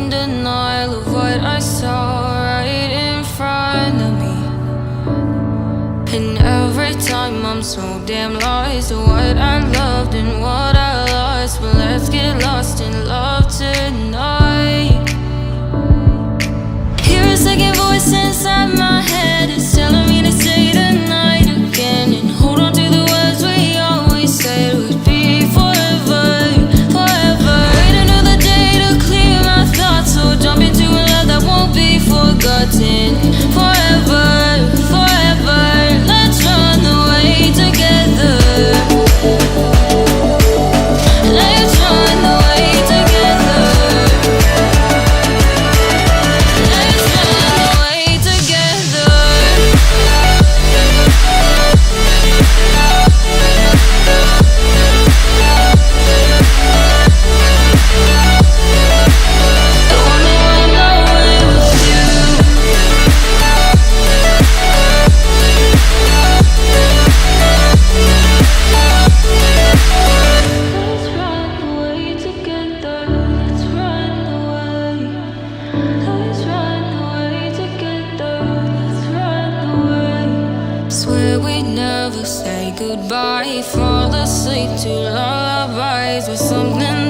in denial of what I saw right in front of me. And every time I'm so damn lost to what I loved and what I lost. But let's get lost in love tonight. Hear a second voice inside my head. It's telling me to stay the night again and hold on to the words we always said would be forever, forever. Wait another day to clear my thoughts, so jump into a love that won't be forgotten. Forever, forever. Let's run away together. Let's run away together. Let's run away together. I wanna run away with you. Let's run away together. Let's run away. Let's run away together. Let's run away. Swear we'd never say goodbye. Fall asleep to lullabies with something